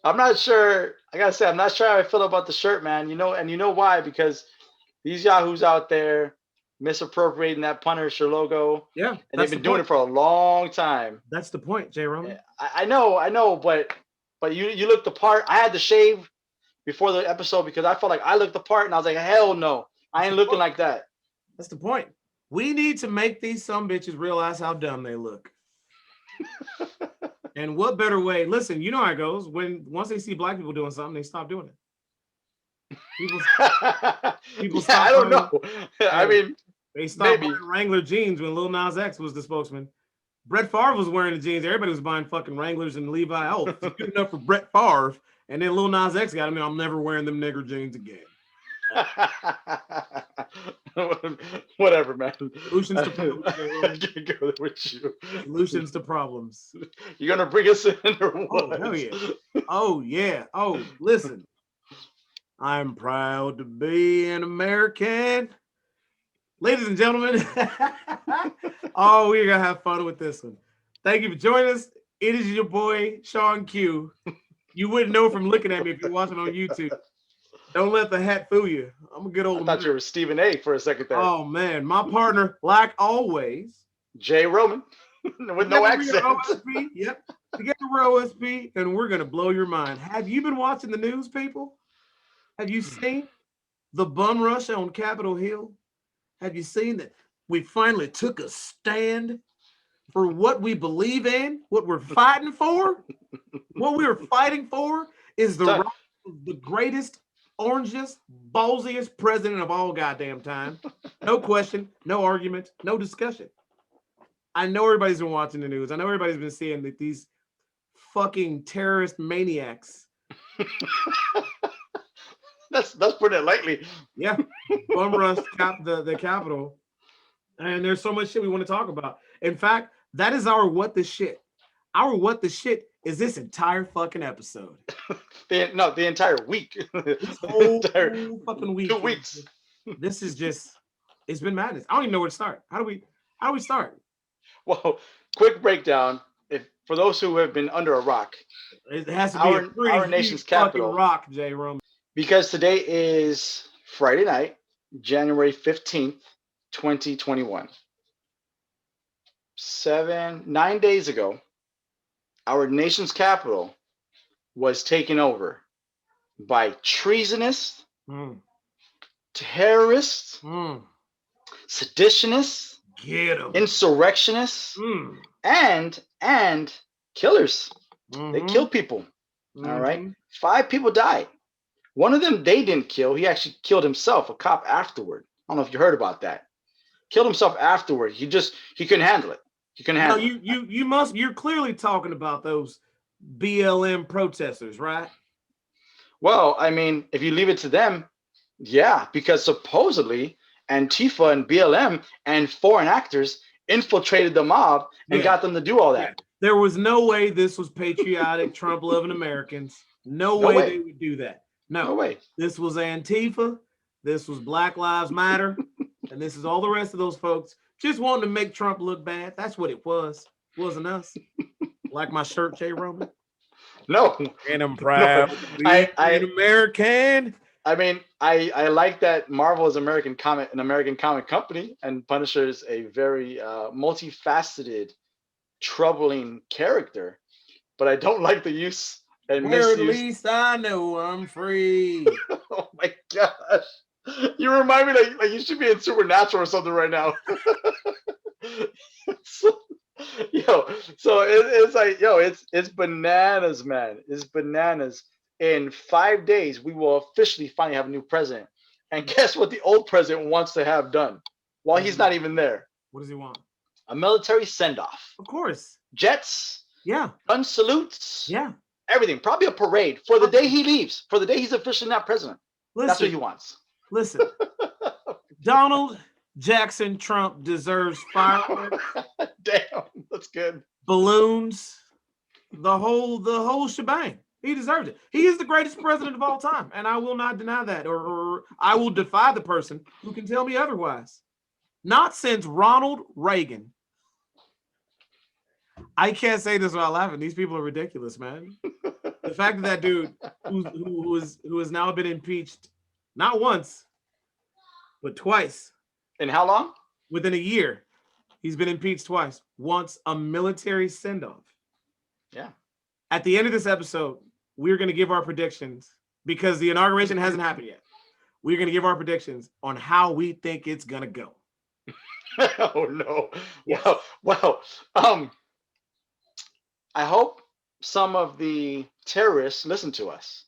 I'm not sure. I gotta say, I'm not sure how I feel about the shirt, man. And you know why? Because these yahoos out there misappropriating that Punisher logo, Yeah, and they've that's the been doing point. it for a long time. That's the point, Jay Roman. I know, but you look the part. I had to shave before the episode because I felt like I looked the part, and I was like, hell no, I That's ain't the looking point. like that. That's the point. We need to make these some bitches realize how dumb they look. And what better way? Listen, you know how it goes. When once they see black people doing something, they stop doing it. People people Yeah, I stop don't know. wearing. I Hey, mean, they stopped maybe. wearing Wrangler jeans when Lil Nas X was the spokesman. Brett Favre was wearing the jeans. Everybody was buying fucking Wranglers and Levi. Oh, it's good enough for Brett Favre. And then Lil Nas X got him. I'm never wearing them nigger jeans again. Whatever, man. Solutions to I problems, Jay Roman. can't go there with you. Solutions to problems. You're gonna bring us in or Oh, hell what? yeah. Oh, yeah. Oh, listen. I'm proud to be an American. Ladies and gentlemen, oh, we're going to have fun with this one. Thank you for joining us. It is your boy, Shaun Q. You wouldn't know from looking at me if you're watching on YouTube. Don't let the hat fool you. I'm a good I old thought you American. were Stephen A. for a second there. Oh, man. My partner, like always, Jay Roman with no together we are accent. OSP. Yep. Together we're OSP, and we're going to blow your mind. Have you been watching the news, people? Have you seen the bum rush on Capitol Hill? Have you seen that we finally took a stand for what we believe in, what we're fighting for? What we are fighting for is the So, right of the greatest, orangest, ballsiest president of all goddamn time. No question, no argument, no discussion. I know everybody's been watching the news. I know everybody's been seeing that these fucking terrorist maniacs. that's putting it lightly. Yeah, bum rush the Capitol. And there's so much shit we want to talk about. In fact, that is our what the shit. Our what the shit is this entire fucking episode. The entire week. This The whole entire fucking week. 2 weeks. This is just it's been madness. I don't even know where to start. How do we start? Well, quick breakdown. If for those who have been under a rock, It has to be a our pretty huge nation's fucking capital, rock, J. Roman. because today is Friday night, January 15th, 2021. 9 days ago, our nation's capital was taken over by treasonous, Mm, terrorists, mm. seditionists, Get him. insurrectionists, Mm, and killers. They mm-hmm, kill people. All right. mm-hmm. 5 people died. One of them they didn't kill. He actually killed himself, a cop afterward. I don't know if you heard about that. Killed himself afterward. He couldn't handle it. He couldn't No, handle it. you're clearly talking about those BLM protesters, right? Well, I mean, if you leave it to them, yeah, because supposedly Antifa and BLM and foreign actors infiltrated the mob and Yeah, got them to do all yeah. that. There was no way this was patriotic, Trump loving Americans. No No way they way. would do that. No No, way. this was Antifa. This was Black Lives Matter. And this is all the rest of those folks just wanting to make Trump look bad. That's what it was. It wasn't us. Like my shirt, Jay Roman. No. And I'm No. proud to be an American. I mean, I like that Marvel is an American comic company, and Punisher is a very multifaceted, troubling character. But I don't like the use and Where at misuse. least I know I'm free. Oh my gosh. You remind me like you should be in Supernatural or something right now. so, it's like it's bananas, man. It's bananas. In 5 days, we will officially finally have a new president. And guess what the old president wants to have done while he's not even there? What does he want? A military send-off. Of course. Jets, Yeah. gun salutes, Yeah. everything. Probably a parade for the day he leaves, for the day he's officially not president. That's what he Listen, wants. listen. Donald Jackson Trump deserves fireworks, Damn, that's good. balloons, the whole shebang. He deserves it. He is the greatest president of all time, and I will not deny that, or I will defy the person who can tell me otherwise. Not since Ronald Reagan. I can't say this without laughing. These people are ridiculous, man. The fact that that dude who has now been impeached not once but twice And how long? within a year, he's been impeached twice. Once a military send off. Yeah. At the end of this episode, we're going to give our predictions because the inauguration hasn't happened yet. We're going to give our predictions on how we think it's going to go. Oh no. Yes. Well. I hope some of the terrorists listen to us,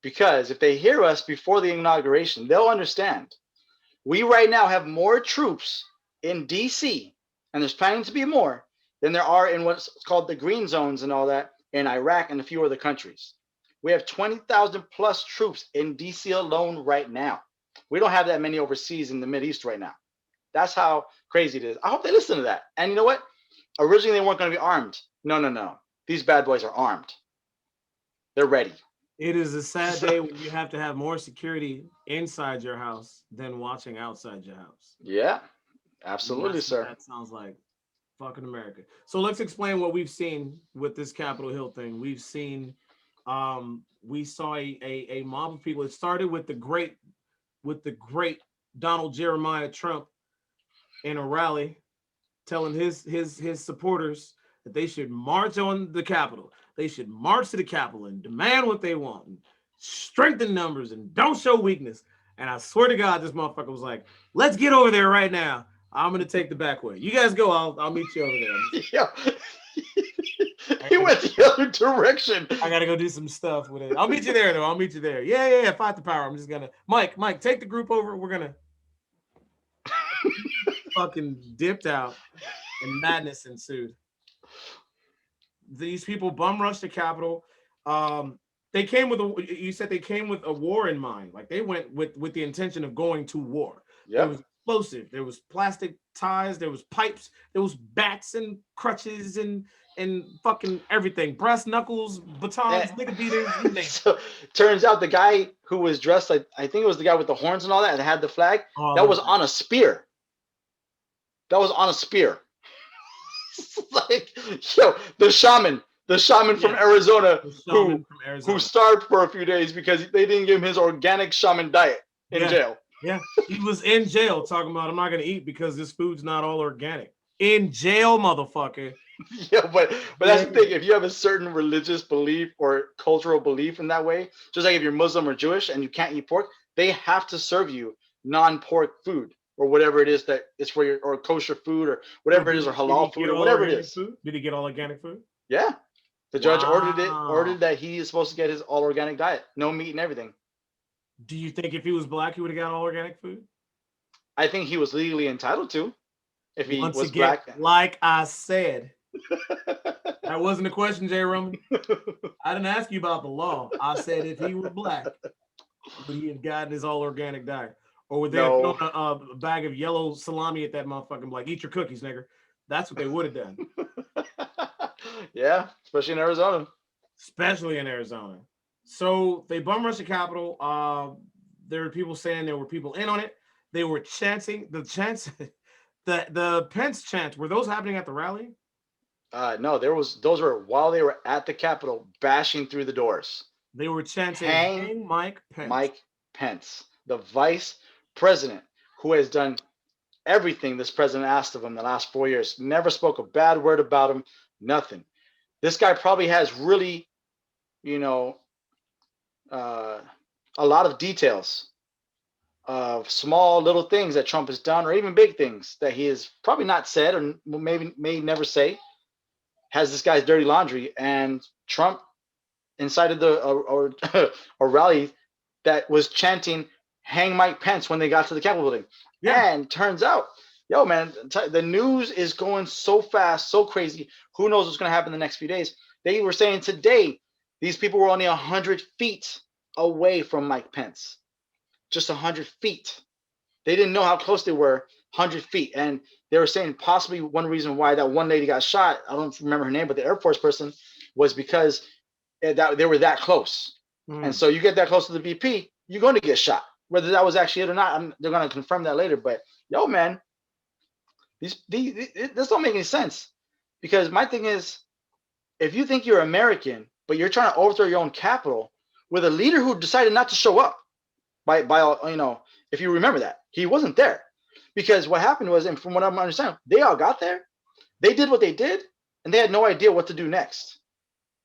because if they hear us before the inauguration, they'll understand. We right now have more troops in DC, and there's planning to be more than there are in what's called the green zones and all that in Iraq and a few other countries. We have 20,000 plus troops in DC alone right now. We don't have that many overseas in the Mideast right now. That's how crazy it is. I hope they listen to that. And you know what? Originally, they weren't going to be armed. No. These bad boys are armed. They're ready. It is a sad day when you have to have more security inside your house than watching outside your house. Yeah, absolutely, sir. That sounds like fucking America. So let's explain what we've seen with this Capitol Hill thing. We've seen, we saw a mob of people. It started with the great Donald Jeremiah Trump in a rally, telling his supporters that they should march on the Capitol. They should march to the Capitol and demand what they want, and strengthen numbers, and don't show weakness. And I swear to God, this motherfucker was like, "Let's get over there right now. I'm gonna take the back way. You guys go. I'll meet you over there." Yeah. He went the other direction. I gotta go do some stuff with it. I'll meet you there, though. I'll meet you there. Yeah. Fight the power. I'm just gonna Mike, take the group over. We're gonna fucking dipped out, and madness ensued. These people bum rushed the Capitol. They came with you said they came with a war in mind. Like they went with the intention of going to war. Yeah. There was explosive. There was plastic ties. There was pipes. There was bats and crutches and fucking everything. Brass knuckles, batons, nigga beaters. So turns out the guy who was dressed like, I think it was the guy with the horns and all that, and had the flag, that was on a spear. That was on a spear. Like, yo, the shaman from Arizona, who starved for a few days because they didn't give him his organic shaman diet in jail. Yeah, he was in jail talking about, I'm not gonna eat because this food's not all organic. In jail, motherfucker. Yeah, but that's the thing. If you have a certain religious belief or cultural belief in that way, just like if you're Muslim or Jewish and you can't eat pork, they have to serve you non-pork food, or whatever it is that it's for your, or kosher food, or whatever it is, or halal food, or whatever it is. Food? Did he get all organic food? Yeah. The judge ordered that he is supposed to get his all organic diet. No meat and everything. Do you think if he was black, he would have got all organic food? I think he was legally entitled to. If he was black. Like I said. That wasn't a question, Jay Roman. I didn't ask you about the law. I said if he were black, would he have gotten his all organic diet? Or would they have thrown a bag of yellow salami at that motherfucker, like, eat your cookies, nigga? That's what they would have done. Yeah, especially in Arizona. So they bum rushed the Capitol. There were people saying there were people in on it. They were chanting the chants, the Pence chants. Were those happening at the rally? No, those were while they were at the Capitol bashing through the doors. They were chanting, "Hang Mike Pence." Mike Pence, the vice president, who has done everything this president asked of him the last 4 years. Never spoke a bad word about him. Nothing. This guy probably has really, a lot of details of small little things that Trump has done, or even big things that he has probably not said, or may never say. Has this guy's dirty laundry, and Trump incited a rally that was chanting "Hang Mike Pence" when they got to the Capitol building. Yeah. And turns out, yo, man, the news is going so fast, so crazy. Who knows what's going to happen in the next few days? They were saying today these people were only 100 feet away from Mike Pence. Just 100 feet. They didn't know how close they were, 100 feet. And they were saying possibly one reason why that one lady got shot, I don't remember her name, but the Air Force person, was because they were that close. And so you get that close to the VP, you're going to get shot. Whether that was actually it or not, they're going to confirm that later. But, yo, man, this don't make any sense. Because my thing is, if you think you're American, but you're trying to overthrow your own capital with a leader who decided not to show up. By if you remember that, he wasn't there, because what happened was, and from what I'm understanding, they all got there, they did what they did, and they had no idea what to do next.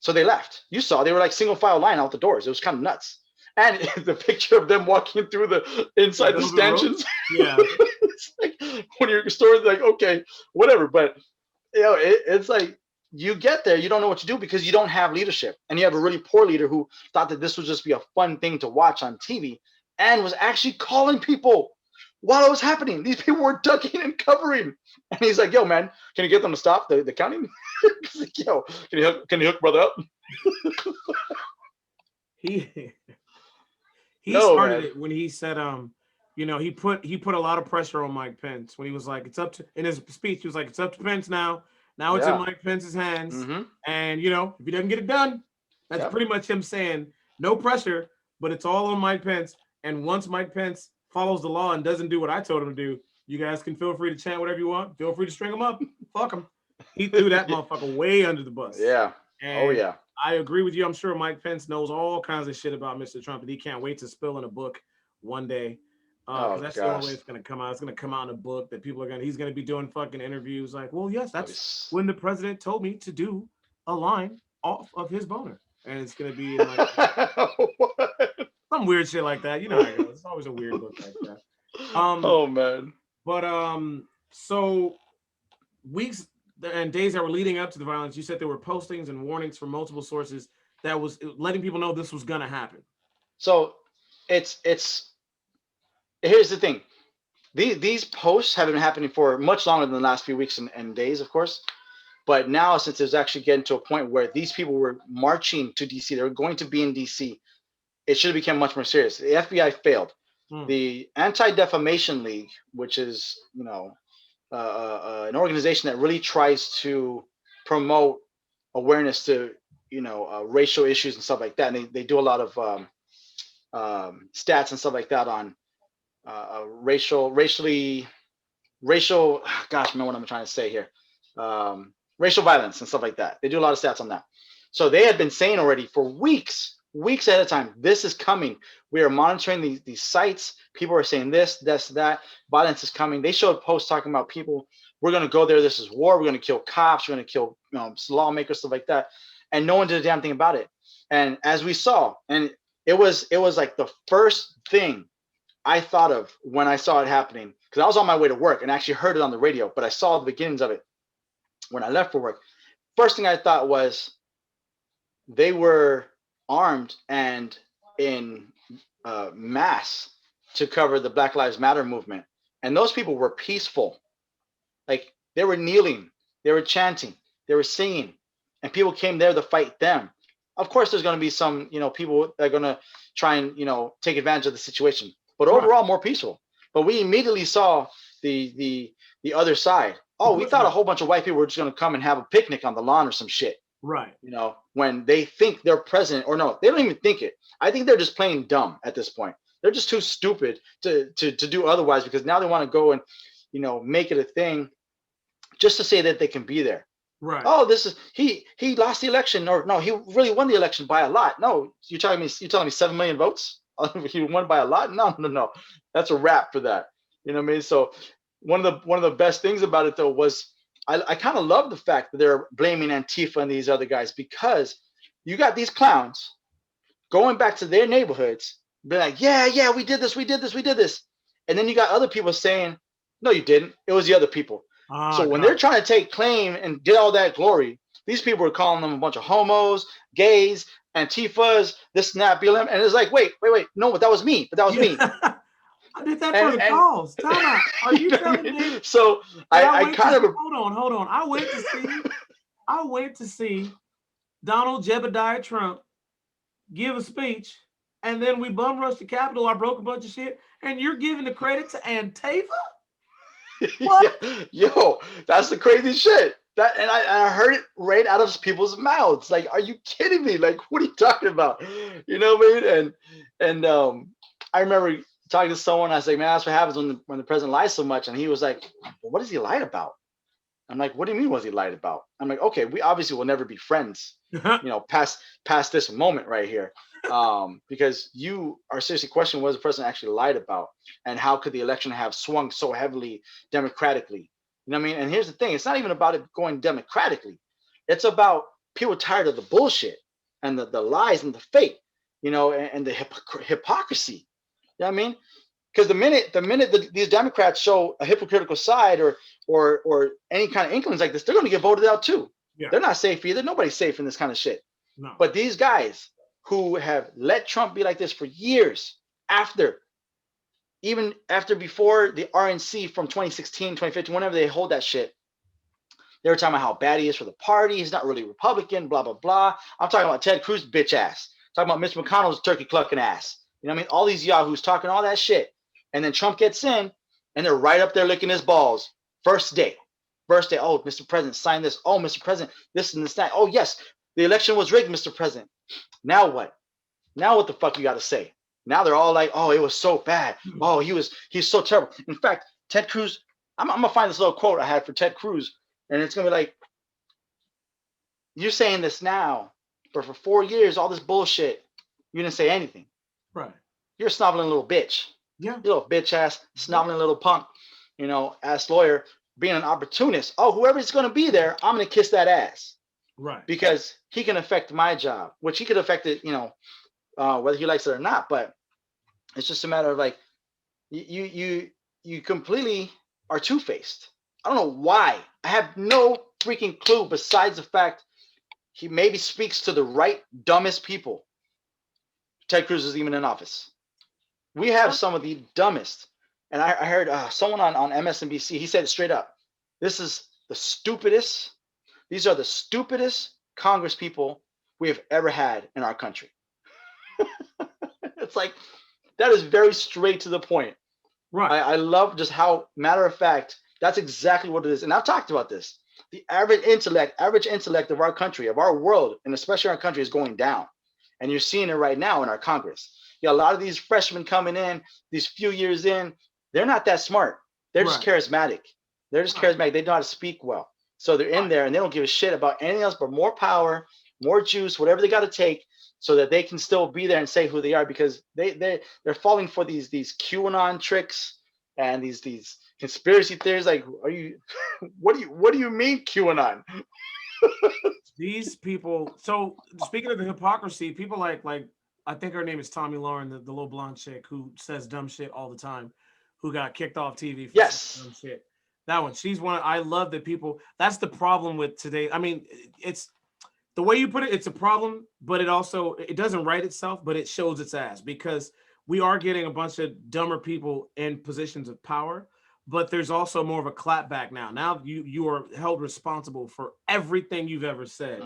So they left. You saw they were like single file line out the doors. It was kind of nuts. And the picture of them walking through the inside the stanchions. Yeah. It's like when your story's like, okay, whatever. But it's like you get there, you don't know what to do because you don't have leadership. And you have a really poor leader who thought that this would just be a fun thing to watch on TV and was actually calling people while it was happening. These people were ducking and covering. And he's like, yo, man, can you get them to stop the counting? Like, yo, can you hook brother up? He started it when he said, he put a lot of pressure on Mike Pence when he was like, it's up to, in his speech, he was like, it's up to Pence now. Now it's in Mike Pence's hands. Mm-hmm. And, if he doesn't get it done, that's pretty much him saying no pressure, but it's all on Mike Pence. And once Mike Pence follows the law and doesn't do what I told him to do, you guys can feel free to chant whatever you want. Feel free to string him up. Fuck him. He threw that motherfucker way under the bus. Yeah. And I agree with you. I'm sure Mike Pence knows all kinds of shit about Mr. Trump, and he can't wait to spill in a book one day. Because that's the only way it's going to come out. It's going to come out in a book that he's going to be doing fucking interviews like, well, yes, that's when the president told me to do a line off of his boner. And it's going to be like some weird shit like that. You know how it goes. It's always a weird book like that. Oh, man. But so weeks and days that were leading up to the violence, you said there were postings and warnings from multiple sources that was letting people know this was going to happen. So it's here's the thing. These posts have been happening for much longer than the last few weeks and days, of course. But now, since it's actually getting to a point where these people were marching to DC, they were going to be in DC, it should have become much more serious. The FBI failed. The Anti-Defamation League, which is, an organization that really tries to promote awareness to, racial issues and stuff like that. And they do a lot of stats and stuff like that on racial, gosh, man, what am I trying to say here? Racial violence and stuff like that. They do a lot of stats on that. So they had been saying already for weeks ahead of time, this is coming. We are monitoring these sites. People are saying this, that. Violence is coming. They showed posts talking about people. We're going to go there. This is war. We're going to kill cops. We're going to kill lawmakers, stuff like that. And no one did a damn thing about it. And as we saw, and it was like the first thing I thought of when I saw it happening, because I was on my way to work and actually heard it on the radio, but I saw the beginnings of it when I left for work. First thing I thought was they were armed and in mass to cover the Black Lives Matter movement. And those people were peaceful. Like, they were kneeling, they were chanting, they were singing, and people came there to fight them. Of course, there's going to be some, people that are going to try and, take advantage of the situation. But overall, more peaceful. But we immediately saw the other side. Oh, we thought a whole bunch of white people were just going to come and have a picnic on the lawn or some shit. Right. When they think they're president, or no, they don't even think it. I think they're just playing dumb at this point. They're just too stupid to do otherwise, because now they want to go and, make it a thing just to say that they can be there. Right. Oh, this is he lost the election, or no, he really won the election by a lot. No, you're telling me 7 million votes? He won by a lot? No. That's a wrap for that. You know what I mean? So one of the best things about it though was I kind of love the fact that they're blaming Antifa and these other guys, because you got these clowns going back to their neighborhoods, be like, yeah, we did this. And then you got other people saying, no, you didn't. It was the other people. So when they're trying to take claim and get all that glory, these people are calling them a bunch of homos, gays, Antifas, this and that, BLM. And it's like, wait. No, but that was me. I did that for the cause. Time out. Are you telling me? So I kind of hold on. I went to see Donald Jebediah Trump give a speech, and then we bum rushed the Capitol. I broke a bunch of shit, and you're giving the credit to Antifa? What? Yo, that's the crazy shit. And I heard it right out of people's mouths. Like, are you kidding me? Like, what are you talking about? You know what I mean? And I remember talking to someone. I was like, man, that's what happens when the president lies so much. And he was like, well, what does he lie about? I'm like, what do you mean was he lied about? I'm like, okay, we obviously will never be friends, past this moment right here. Because you are seriously questioning what the person actually lied about and how could the election have swung so heavily democratically. You know what I mean? And here's the thing, it's not even about it going democratically. It's about people tired of the bullshit and the lies and the fake, and the hypocrisy. You know what I mean? Because the minute these Democrats show a hypocritical side or any kind of inklings like this, they're going to get voted out too. Yeah. They're not safe either. Nobody's safe in this kind of shit. No. But these guys who have let Trump be like this for years, even after before the RNC from 2016, 2015, whenever they hold that shit, they were talking about how bad he is for the party. He's not really Republican, blah, blah, blah. I'm talking about Ted Cruz bitch ass. Talking about Mitch McConnell's turkey clucking ass. You know what I mean? All these yahoos talking all that shit. And then Trump gets in, and they're right up there licking his balls. First day. Oh, Mr. President, sign this. Oh, Mr. President, this and this, that. Oh, yes, the election was rigged, Mr. President. Now what? Now what the fuck you got to say? Now they're all like, oh, it was so bad. Oh, he's so terrible. In fact, Ted Cruz, I'm going to find this little quote I had for Ted Cruz, and it's going to be like, you're saying this now, but for 4 years, all this bullshit, you didn't say anything. Right. You're a snobbling little bitch. Yeah. You little bitch ass, snobbling little punk, ass lawyer, being an opportunist. Oh, whoever's going to be there, I'm going to kiss that ass. Right. Because he can affect my job, which he could affect it, whether he likes it or not. But it's just a matter of like, you completely are two-faced. I don't know why. I have no freaking clue besides the fact he maybe speaks to the right dumbest people. Ted Cruz is even in office. We have some of the dumbest. And I heard someone on MSNBC, he said it straight up. This is the stupidest. These are the stupidest Congress people we have ever had in our country. It's like, that is very straight to the point. Right. I love just how matter of fact, that's exactly what it is. And I've talked about this. The average intellect of our country, of our world, and especially our country, is going down. And you're seeing it right now in our Congress. You got a lot of these freshmen coming in, these few years in, they're not that smart. They're just charismatic. They're just charismatic. They know how to speak well. So they're in there and they don't give a shit about anything else but more power, more juice, whatever they got to take so that they can still be there and say who they are, because they're falling for these QAnon tricks and these conspiracy theories. Like, are you what do you mean QAnon? These people. So speaking of the hypocrisy, people like I think her name is Tommy Lauren, the little blonde chick who says dumb shit all the time, who got kicked off TV for dumb shit. That one. She's one. I love that people. That's the problem with today. I mean, it's the way you put it. It's a problem, but it doesn't right itself, but it shows its ass, because we are getting a bunch of dumber people in positions of power. But there's also more of a clapback now. Now you are held responsible for everything you've ever said,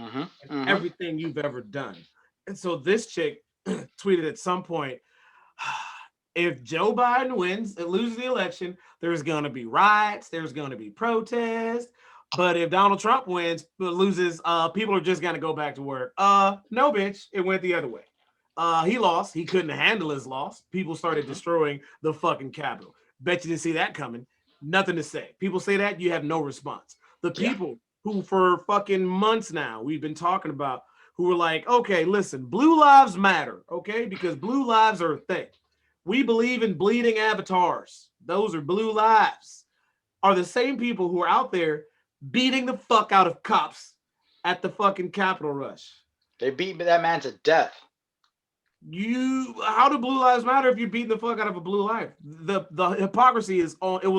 and everything you've ever done. And so this chick tweeted at some point, if Joe Biden loses the election, there's going to be riots, there's going to be protests. But if Donald Trump loses, people are just going to go back to work. No, bitch, it went the other way. He lost. He couldn't handle his loss. People started destroying the fucking Capitol. Bet you didn't see that coming. Nothing to say. People say that, you have no response. The people who for fucking months now we've been talking about, who were like, okay, listen, blue lives matter, okay? Because blue lives are a thing. We believe in bleeding avatars. Those are blue lives. Are the same people who are out there beating the fuck out of cops at the fucking Capitol rush. They beat that man to death. How do blue lives matter if you're beating the fuck out of a blue life? The hypocrisy was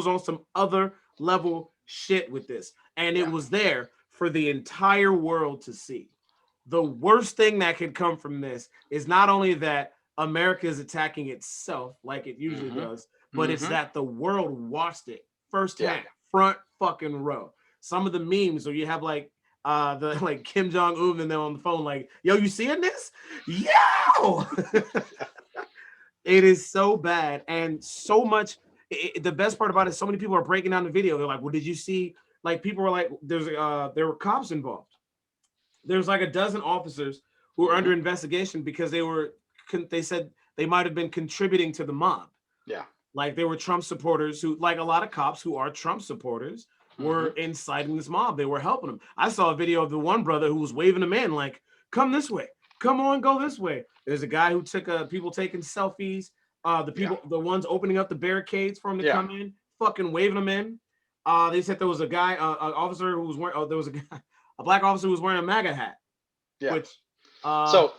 on some other level shit with this. And it was there for the entire world to see. The worst thing that could come from this is not only that America is attacking itself like it usually does, but it's that the world watched it firsthand, front fucking row. Some of the memes where you have like Kim Jong-un and them on the phone, like, yo, you seeing this? Yo! It is so bad and so much. The best part about it, so many people are breaking down the video. They're like, well, did you see? Like, people were like, there were cops involved. There's like a dozen officers who were under investigation because they said they might have been contributing to the mob. Yeah. Like, they were Trump supporters who, like a lot of cops who are Trump supporters, were inciting this mob. They were helping them. I saw a video of the one brother who was waving them in, like, come this way. Come on, go this way. There's a guy who took people taking selfies. The ones opening up the barricades for him to come in, fucking waving them in. They said there was a guy, an officer who was wearing, there was a black officer who was wearing a MAGA hat. Yeah. Which, I'm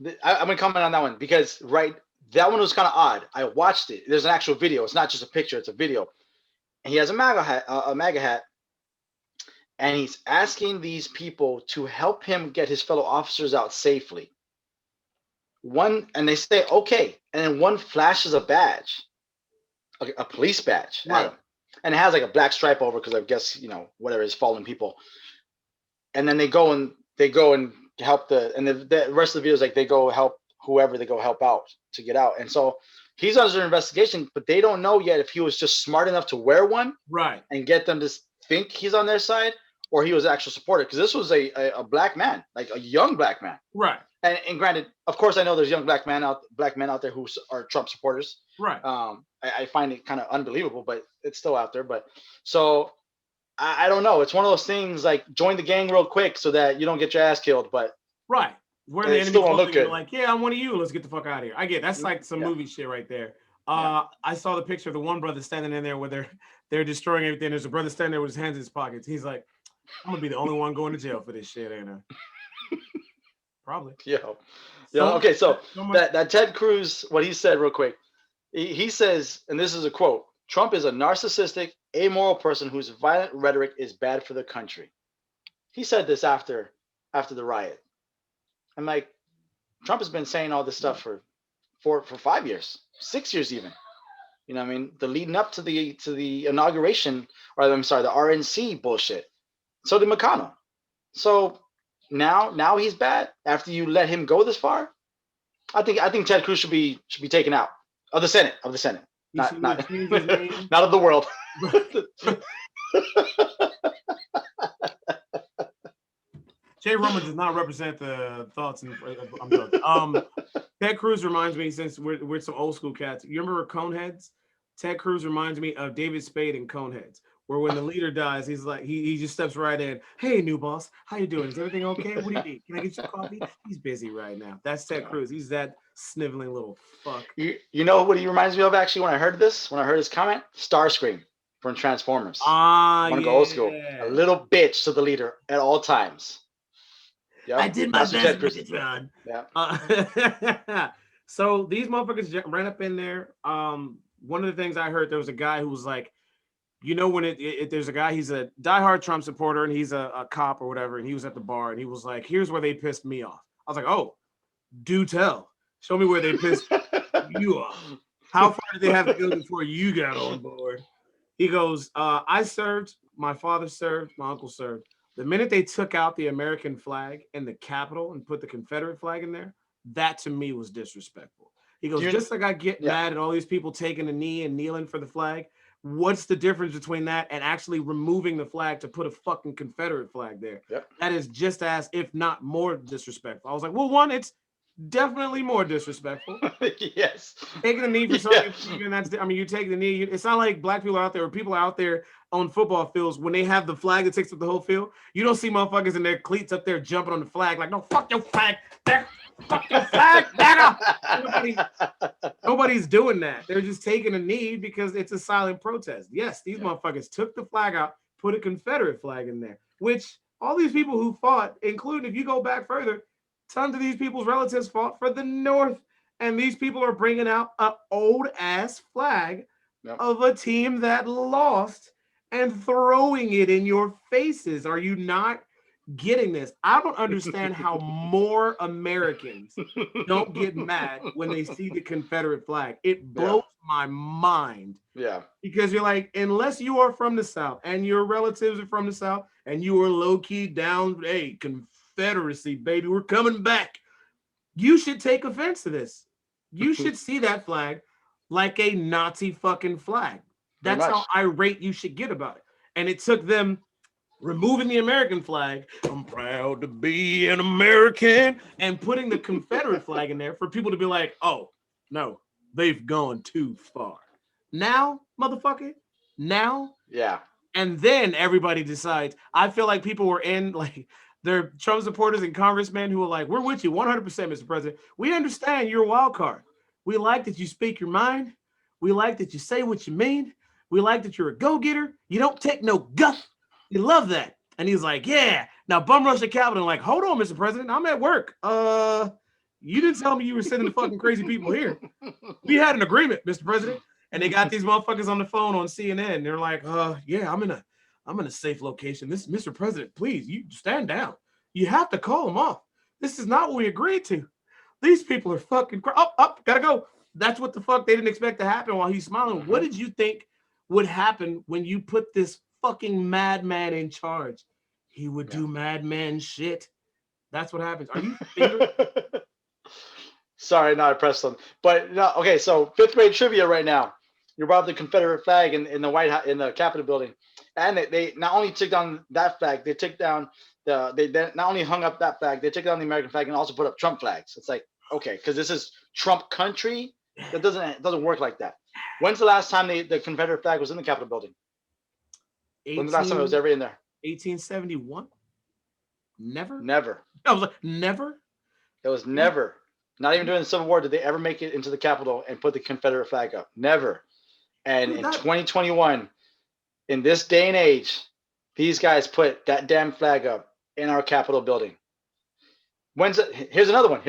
gonna comment on that one because that one was kind of odd. I watched it. There's an actual video. It's not just a picture. It's a video. And he has a MAGA hat, and he's asking these people to help him get his fellow officers out safely. And they say okay, and then one flashes a badge, a police badge, right? And it has like a black stripe over because I guess whatever is fallen people. And then they go and help the rest of the video is like they go help whoever they go help out to get out. And so he's under investigation, but they don't know yet if he was just smart enough to wear one, right, and get them to think he's on their side, or he was actual supporter. Because this was a black man, like a young black man, right. And granted, of course, I know there's young black men out there who are Trump supporters, right. I find it kind of unbelievable, but it's still out there. But so I don't know. It's one of those things like join the gang real quick so that you don't get your ass killed. But right. Where the enemy look good. Like, yeah, I'm one of you. Let's get the fuck out of here. I get that's like some movie shit right there. I saw the picture of the one brother standing in there where they're destroying everything. There's a brother standing there with his hands in his pockets. He's like, I'm gonna be the only one going to jail for this shit, ain't I? Probably. Yeah. Okay, so that Ted Cruz, what he said real quick, he says, and this is a quote: Trump is a narcissistic, amoral person whose violent rhetoric is bad for the country. He said this after the riot. I'm like, Trump has been saying all this stuff for 5 years, 6 years even. You know what I mean? The leading up to the inauguration, or I'm sorry, the RNC bullshit. So did McConnell. So now he's bad after you let him go this far. I think Ted Cruz should be taken out of the Senate. Not of the world. Jay Roman does not represent the thoughts. I'm joking. Ted Cruz reminds me, since we're some old school cats. You remember Coneheads? Ted Cruz reminds me of David Spade in Coneheads, where when the leader dies, he's like he just steps right in. Hey, new boss, how you doing? Is everything okay? What do you need? Can I get you coffee? He's busy right now. That's Ted Cruz. He's that sniveling little fuck. You know what he reminds me of actually when I heard his comment? Starscream from Transformers. I want to go old school. A little bitch to the leader at all times. Yep. I did my best, Megatron. Yeah. So these motherfuckers ran up in there. One of the things I heard, there was a guy who was like, when there's a guy, he's a diehard Trump supporter and he's a cop or whatever, and he was at the bar and he was like, here's where they pissed me off. I was like, oh, do tell. Show me where they pissed you off. How far did they have to go before you got on board? He goes, I served, my father served, my uncle served. The minute they took out the American flag in the Capitol and put the Confederate flag in there, that to me was disrespectful. He goes, just like I get mad at all these people taking a knee and kneeling for the flag, what's the difference between that and actually removing the flag to put a fucking Confederate flag there? Yep. That is just as, if not more disrespectful. I was like, well, one, it's definitely more disrespectful. Yes. Taking the knee for something, you take the knee. It's not like black people are out there or people are out there on football fields when they have the flag that takes up the whole field. You don't see motherfuckers in their cleats up there jumping on the flag like, no, fuck your flag. Fuck your flag. Nobody's doing that. They're just taking a knee because it's a silent protest. Yes, these motherfuckers took the flag out, put a Confederate flag in there, which all these people who fought, including if you go back further, tons of these people's relatives fought for the North, and these people are bringing out an old ass flag of a team that lost and throwing it in your faces. Are you not getting this? I don't understand how more Americans don't get mad when they see the Confederate flag. It blows my mind. Yeah. Because you're like, unless you are from the South and your relatives are from the South and you are low-key down, hey, Confederacy, baby, we're coming back. You should take offense to this. You should see that flag like a Nazi fucking flag. That's how irate you should get about it. And it took them removing the American flag, I'm proud to be an American, and putting the Confederate flag in there for people to be like, oh, no, they've gone too far. Now, motherfucker, now. Yeah. And then everybody decides. I feel like people were in like they're Trump supporters and congressmen who are like, we're with you 100%, Mr. President. We understand you're a wild card. We like that you speak your mind. We like that you say what you mean. We like that you're a go-getter. You don't take no guff. We love that. And he's like, yeah. Now bum rush the Capitol. Like, hold on, Mr. President. I'm at work. You didn't tell me you were sending the fucking crazy people here. We had an agreement, Mr. President. And they got these motherfuckers on the phone on CNN. They're like, yeah, I'm in a safe location. This Mr. President, please, you stand down. You have to call them off. This is not what we agreed to. These people are fucking gotta go. That's what the fuck they didn't expect to happen while he's smiling. What did you think would happen when you put this fucking madman in charge? He would do madman shit. That's what happens. Are you fingering? Sorry, no, I pressed them. But no, okay, so fifth grade trivia right now. You brought up the Confederate flag in the White House, in the Capitol building, and they not only took down that flag, they took down they not only hung up that flag, they took down the American flag and also put up Trump flags. It's like, okay, because this is Trump country. That doesn't work like that. When's the last time the Confederate flag was in the Capitol building? When's the last time it was ever in there? 1871. Never. Never. I was like, never. It was never. Not even during the Civil War did they ever make it into the Capitol and put the Confederate flag up. Never. And in 2021, in this day and age, these guys put that damn flag up in our Capitol building. Here's another one.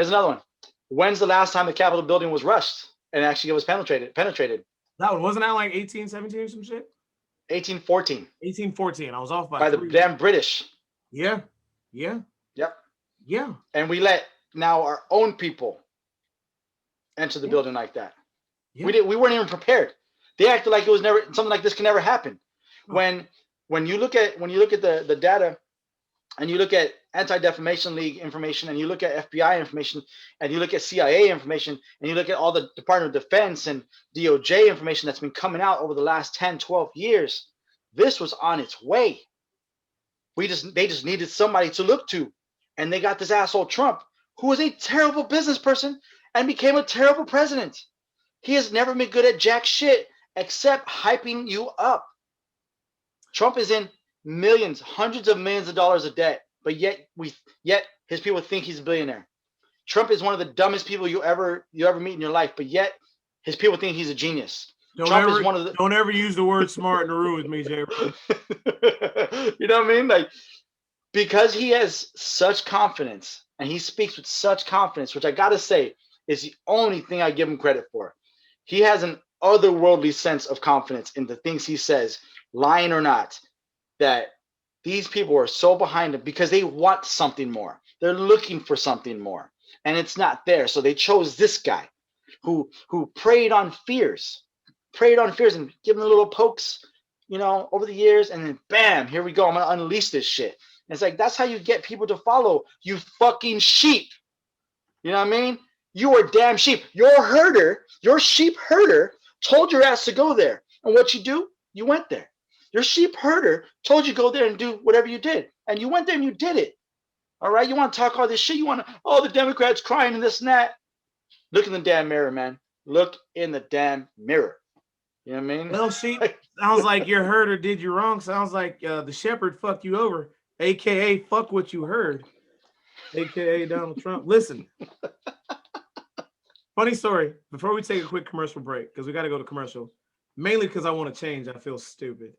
When's the last time the Capitol building was rushed and actually it was penetrated? That one wasn't that like 1817 or some shit? 1814. 1814. I was off by the damn British. Yeah. Yep. Yeah. And we let now our own people enter the building like that. Yeah. We weren't even prepared. They acted like it was never something like this can never happen. Oh. When you look at the data and you look at Anti-Defamation League information and you look at FBI information and you look at CIA information and you look at all the Department of Defense and DOJ information that's been coming out over the last 10, 12 years, this was on its way. They just needed somebody to look to. And they got this asshole Trump, who was a terrible business person and became a terrible president. He has never been good at jack shit except hyping you up. Trump is in millions, hundreds of millions of dollars of debt, but yet his people think he's a billionaire. Trump is one of the dumbest people you ever meet in your life, but yet his people think he's a genius. Don't ever use the word smart in the room with me, Jay. You know what I mean? Like, because he has such confidence and he speaks with such confidence, which I gotta say is the only thing I give him credit for. He has an otherworldly sense of confidence in the things he says, lying or not, that these people are so behind him because they want something more. They're looking for something more, and it's not there. So they chose this guy who preyed on fears and give him little pokes, over the years, and then bam, here we go. I'm gonna unleash this shit. And it's like, that's how you get people to follow you, fucking sheep. You know what I mean? You are damn sheep. Your sheep herder told your ass to go there. And what you do? You went there. Your sheep herder told you go there and do whatever you did. And you went there and you did it. All right? You want to talk all this shit. You want to, the Democrats crying and this and that. Look in the damn mirror, man. Look in the damn mirror. You know what I mean? Well, sheep, sounds like your herder did you wrong. Sounds like the shepherd fucked you over. AKA fuck what you heard. AKA Donald Trump. Listen. Funny story. Before we take a quick commercial break, because we got to go to commercial, mainly because I want to change. I feel stupid.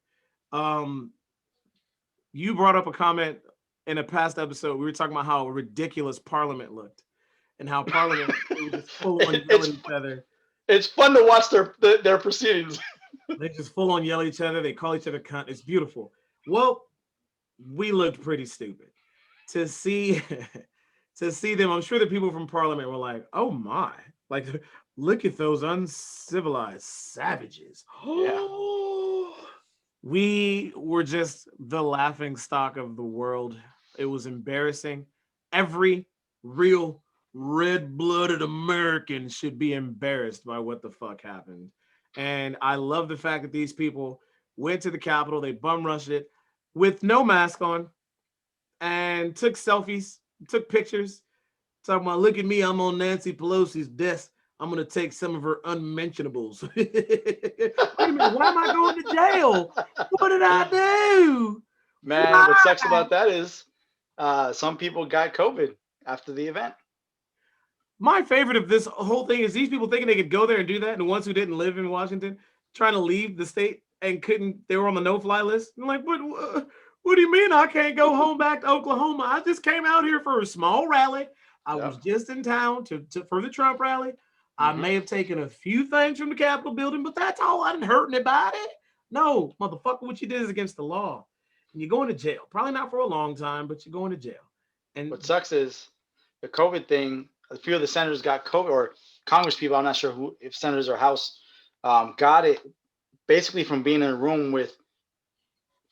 You brought up a comment in a past episode. We were talking about how ridiculous Parliament looked and how Parliament was just full on yelling at each other. It's fun to watch their proceedings. They just full on yell at each other. They call each other cunt. It's beautiful. Well, we looked pretty stupid to see them. I'm sure the people from Parliament were like, "Oh my! Like, look at those uncivilized savages." Yeah. We were just the laughing stock of the world. It was embarrassing. Every real red-blooded American should be embarrassed by what the fuck happened. And I love the fact that these people went to the Capitol. They bum rushed it with no mask on and took selfies, took pictures, talking about, look at me, I'm on Nancy Pelosi's desk. I'm gonna take some of her unmentionables. Wait a minute, why am I going to jail? What did I do? Man, what sucks about that is some people got COVID after the event. My favorite of this whole thing is these people thinking they could go there and do that, and the ones who didn't live in Washington trying to leave the state and couldn't. They were on the no-fly list. I'm like, what do you mean I can't go home back to Oklahoma? I just came out here for a small rally. I was just in town for the Trump rally. I may have taken a few things from the Capitol building, but that's all. I didn't hurt anybody. No, motherfucker, what you did is against the law. And you're going to jail. Probably not for a long time, but you're going to jail. And what sucks is the COVID thing. A few of the senators got COVID, or Congress people. I'm not sure who, if senators or House, got it basically from being in a room with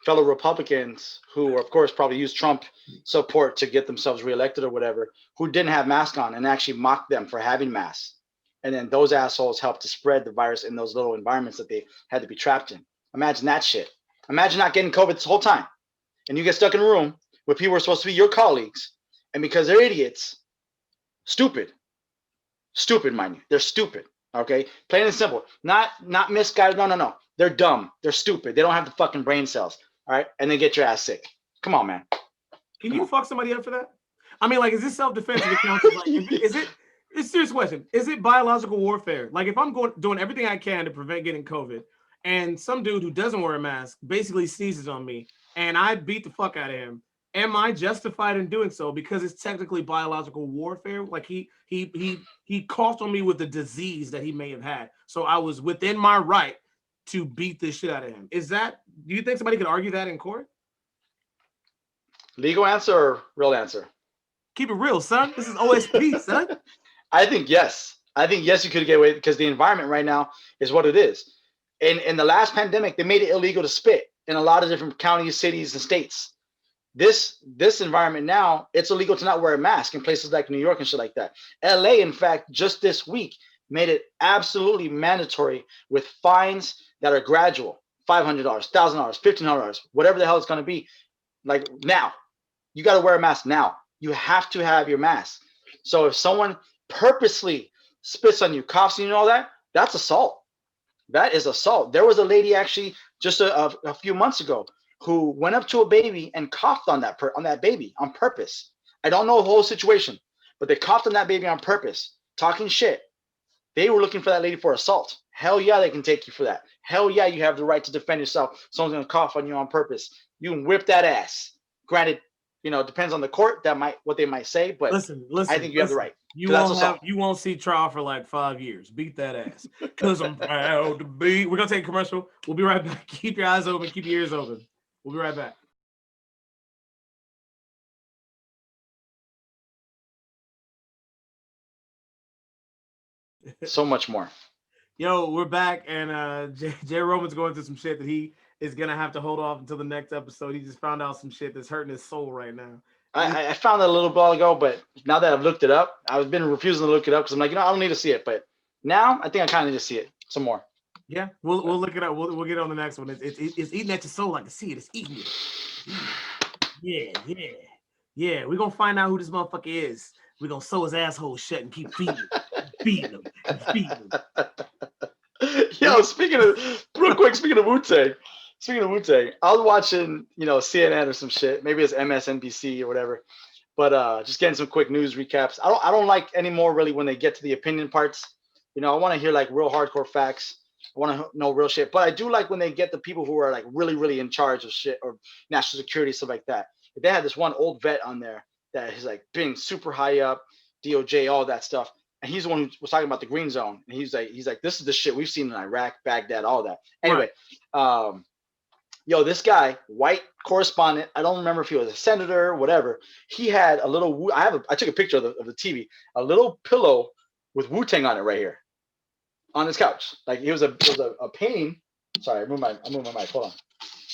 fellow Republicans who, of course, probably used Trump support to get themselves reelected or whatever, who didn't have masks on and actually mocked them for having masks. And then those assholes helped to spread the virus in those little environments that they had to be trapped in. Imagine that shit. Imagine not getting COVID this whole time. And you get stuck in a room where people are supposed to be your colleagues. And because they're idiots, stupid, mind you. They're stupid. Okay? Plain and simple. Not misguided. No. They're dumb. They're stupid. They don't have the fucking brain cells. All right? And they get your ass sick. Come on, man. Can you fuck somebody up for that? I mean, like, is this self-defense? Like, is it? It's a serious question. Is it biological warfare? Like, if I'm doing everything I can to prevent getting COVID, and some dude who doesn't wear a mask basically sneezes on me, and I beat the fuck out of him, am I justified in doing so because it's technically biological warfare? Like he coughed on me with the disease that he may have had, so I was within my right to beat this shit out of him. Is that? Do you think somebody could argue that in court? Legal answer or real answer? Keep it real, son. This is OSP, son. I think yes. You could get away because the environment right now is what it is. In the last pandemic, they made it illegal to spit in a lot of different counties, cities, and states. This environment now, it's illegal to not wear a mask in places like New York and shit like that. LA, in fact, just this week made it absolutely mandatory with fines that are gradual. $500, $1,000, $1,500, whatever the hell it's going to be. Like now, you got to wear a mask now. You have to have your mask. So if someone purposely spits on you, coughs on you and all that, that's assault. That is assault. There was a lady actually just a few months ago who went up to a baby and coughed on that baby on purpose. I don't know the whole situation, but they coughed on that baby on purpose, talking shit. They were looking for that lady for assault. Hell yeah, they can take you for that. Hell yeah, you have the right to defend yourself. Someone's gonna cough on you on purpose. You can whip that ass. Granted, it depends on the court. What they might say, but listen. I think you have the right. You won't see trial for like 5 years. Beat that ass. Cause I'm proud to be. We're gonna take a commercial. We'll be right back. Keep your eyes open. Keep your ears open. We'll be right back. So much more. Yo, we're back, and Jay Roman's going through some shit that he is gonna have to hold off until the next episode. He just found out some shit that's hurting his soul right now. I found that a little while ago, but now that I've looked it up, I've been refusing to look it up because I'm like, I don't need to see it. But now I think I kind of need to see it some more. Yeah, we'll look it up. We'll get on the next one. It's eating at your soul. I can see it. It's eating it. Yeah. We're gonna find out who this motherfucker is. We're gonna sew his asshole shut and keep feeding him. Yo, speaking of Wu-Tang. I was watching, CNN or some shit. Maybe it's MSNBC or whatever. But just getting some quick news recaps. I don't like anymore really when they get to the opinion parts. I want to hear like real hardcore facts. I want to know real shit. But I do like when they get the people who are like really, really in charge of shit or national security, stuff like that. They had this one old vet on there that is like being super high up, DOJ, all that stuff. And he's the one who was talking about the green zone. And he's like, this is the shit we've seen in Iraq, Baghdad, all that. Anyway, this guy, white correspondent, I don't remember if he was a senator or whatever. He had a little, I took a picture of the TV, a little pillow with Wu-Tang on it right here on his couch. Like it was a painting. Sorry, I'm moving my mic. Hold on.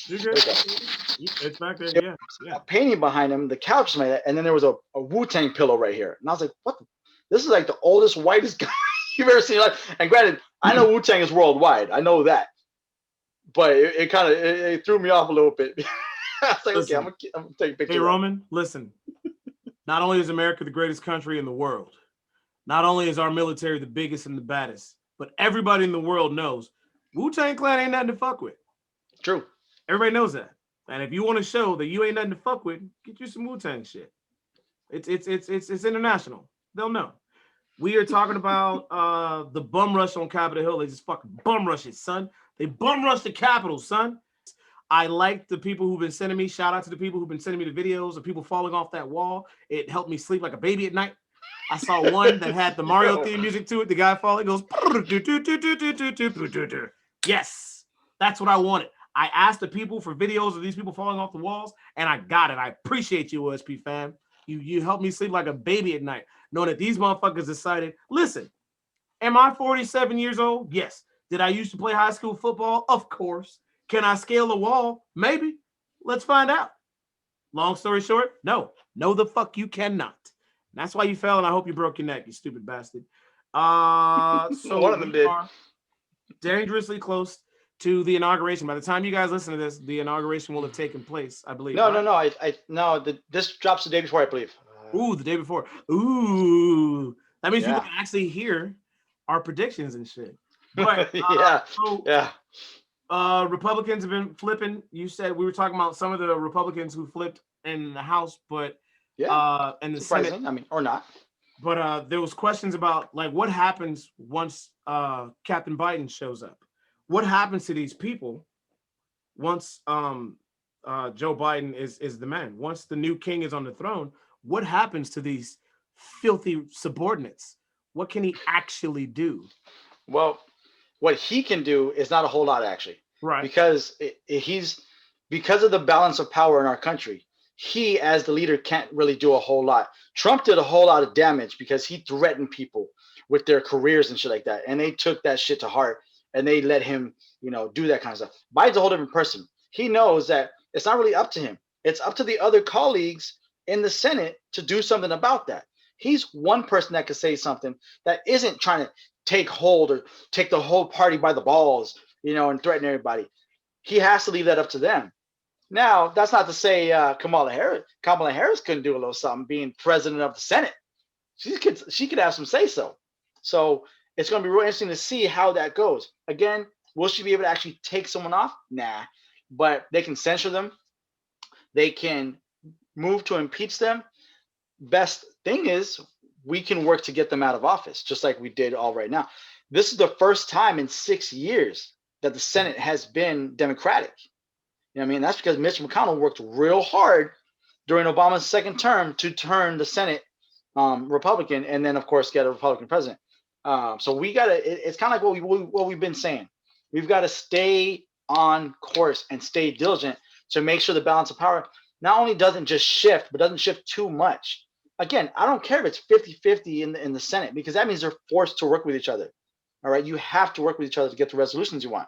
It's back there, yeah. A painting behind him, the couch, and then there was a Wu-Tang pillow right here. And I was like, what? This is like the oldest, whitest guy you've ever seen. And granted, I know Wu-Tang is worldwide. I know that. But it kind of threw me off a little bit. I was like, listen, okay, I'm gonna take a picture. Hey, Roman, listen. Not only is America the greatest country in the world, Not only is our military the biggest and the baddest, but everybody in the world knows Wu-Tang Clan ain't nothing to fuck with. True. Everybody knows that. And if you want to show that you ain't nothing to fuck with, get you some Wu-Tang shit. It's international. They'll know. We are talking about the bum rush on Capitol Hill. They just fucking bum rush it, son. They bum rush the Capitol, son. I like the people who've been sending me. Shout out to the people who've been sending me the videos of people falling off that wall. It helped me sleep like a baby at night. I saw one that had the Mario theme music to it. The guy falling goes. Yes, that's what I wanted. I asked the people for videos of these people falling off the walls, and I got it. I appreciate you, OSP fam. You helped me sleep like a baby at night, knowing that these motherfuckers decided, listen, am I 47 years old? Yes. Did I used to play high school football? Of course. Can I scale a wall? Maybe. Let's find out. Long story short, no. No, the fuck you cannot. And that's why you fell, and I hope you broke your neck, you stupid bastard. So one of them did. Are dangerously close to the inauguration. By the time you guys listen to this, the inauguration will have taken place, I believe. No, right? no. This drops the day before, I believe. Ooh, the day before. Ooh, that means people can actually hear our predictions and shit. But Republicans have been flipping. You said we were talking about some of the Republicans who flipped in the House, but and the surprising. Senate. I mean, or not. But there was questions about like what happens once Captain Biden shows up. What happens to these people once Joe Biden is the man? Once the new king is on the throne, what happens to these filthy subordinates? What can he actually do? Well, what he can do is not a whole lot, actually. Right. Because because of the balance of power in our country, he as the leader can't really do a whole lot. Trump did a whole lot of damage because he threatened people with their careers and shit like that. And they took that shit to heart and they let him, do that kind of stuff. Biden's a whole different person. He knows that it's not really up to him. It's up to the other colleagues in the Senate to do something about that. He's one person that could say something that isn't trying to take hold or take the whole party by the balls, and threaten everybody. He has to leave that up to them. Now, that's not to say Kamala Harris couldn't do a little something being president of the Senate. She could have some say so. So it's going to be real interesting to see how that goes. Again, will she be able to actually take someone off? Nah. But they can censure them. They can move to impeach them. Best thing is we can work to get them out of office, just like we did all right now. This is the first time in 6 years that the Senate has been Democratic. You know what I mean? That's because Mitch McConnell worked real hard during Obama's second term to turn the Senate Republican, and then of course get a Republican president. So we gotta. It's kind of like what we've been saying. We've got to stay on course and stay diligent to make sure the balance of power not only doesn't just shift, but doesn't shift too much. Again, I don't care if it's 50-50 in the Senate, because that means they're forced to work with each other. All right, you have to work with each other to get the resolutions you want.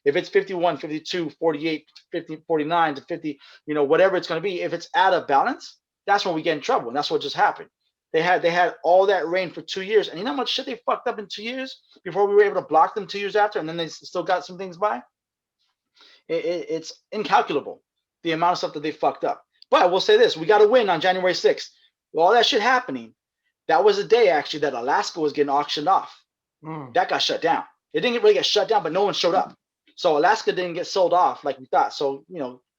If it's 51, 52, 48, 50, 49 to 50, whatever it's going to be, if it's out of balance, that's when we get in trouble. And that's what just happened. They had all that rain for 2 years. And you know how much shit they fucked up in 2 years before we were able to block them 2 years after, and then they still got some things by? It's incalculable, the amount of stuff that they fucked up. But we'll say this, we got to win on January 6th. With all that shit happening, that was a day actually that Alaska was getting auctioned off. That got shut down. It didn't really get shut down, but no one showed up. So Alaska didn't get sold off like we thought. So,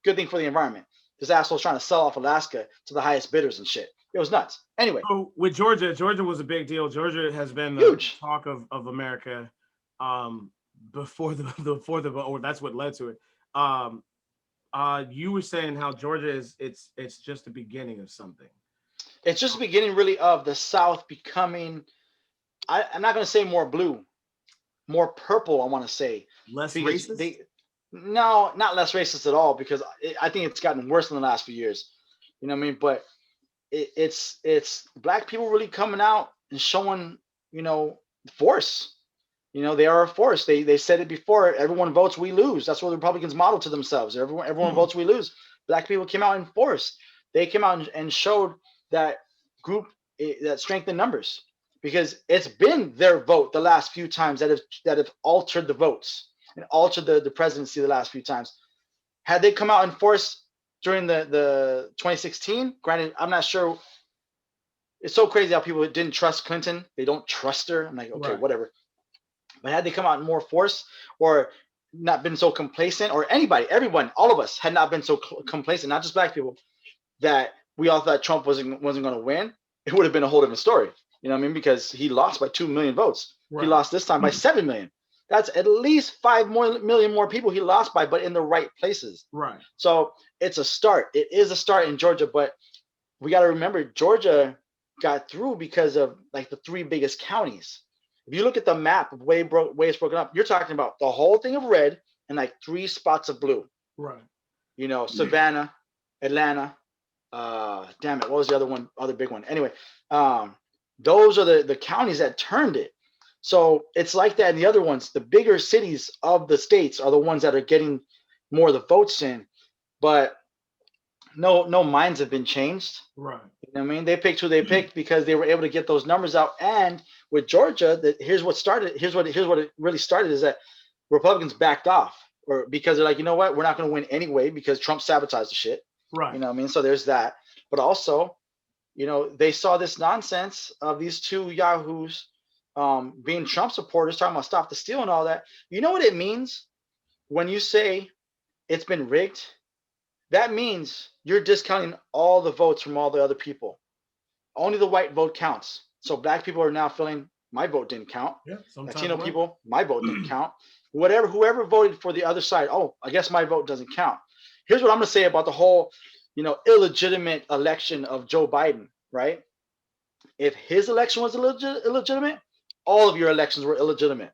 good thing for the environment. This asshole's trying to sell off Alaska to the highest bidders and shit. It was nuts. Anyway. So with Georgia was a big deal. Georgia has been the huge talk of America before the vote, or that's what led to it. You were saying how Georgia it's just the beginning of something. It's just the beginning really of the South becoming, I'm not going to say more blue, more purple, I want to say. Less racist? No, not less racist at all, because I think it's gotten worse in the last few years. You know what I mean? But it's black people really coming out and showing, force. They are a force. They said it before. Everyone votes, we lose. That's what the Republicans model to themselves. Everyone votes, we lose. Black people came out in force. They came out and showed that group, that strength in numbers, because it's been their vote the last few times that have altered the votes and altered the presidency the last few times. Had they come out in force during the 2016, granted, I'm not sure it's so crazy how people didn't trust Clinton. They don't trust her. I'm like, okay, Right. whatever. But had they come out in more force, or not been so complacent, or anybody, everyone, all of us had not been so complacent, not just black people, that we all thought Trump wasn't going to win, it would have been a whole different story. You know what I mean? Because he lost by 2 million votes. He Right. lost this time by 7 million. That's at least 5 million more people he lost by, but in the right places. Right. So it's a start. It is a start in Georgia, but we got to remember Georgia got through because of like the three biggest counties. If you look at the map of way it's broken up, you're talking about the whole thing of red and like 3 spots of blue. Right. You know, Savannah, Atlanta. Damn it, what was the other big one? Anyway, those are the counties that turned it. So it's like that in the other ones. The bigger cities of the states are the ones that are getting more of the votes in, but no minds have been changed. Right. You know what I mean? They picked who they picked because they were able to get those numbers out. And with Georgia, here's what it really started is that Republicans backed off, or because they're like, you know what, we're not going to win anyway because Trump sabotaged the shit. Right. You know what I mean? So there's that. But also, you know, they saw this nonsense of these two yahoos being Trump supporters, talking about stop the steal and all that. You know what it means when you say it's been rigged? That means you're discounting all the votes from all the other people. Only the white vote counts. So black people are now feeling my vote didn't count. Yeah. Latino people, my vote didn't count. Whoever voted for the other side, oh, I guess my vote doesn't count. Here's what I'm gonna say about the whole, you know, illegitimate election of Joe Biden, right? If his election was illegitimate, all of your elections were illegitimate.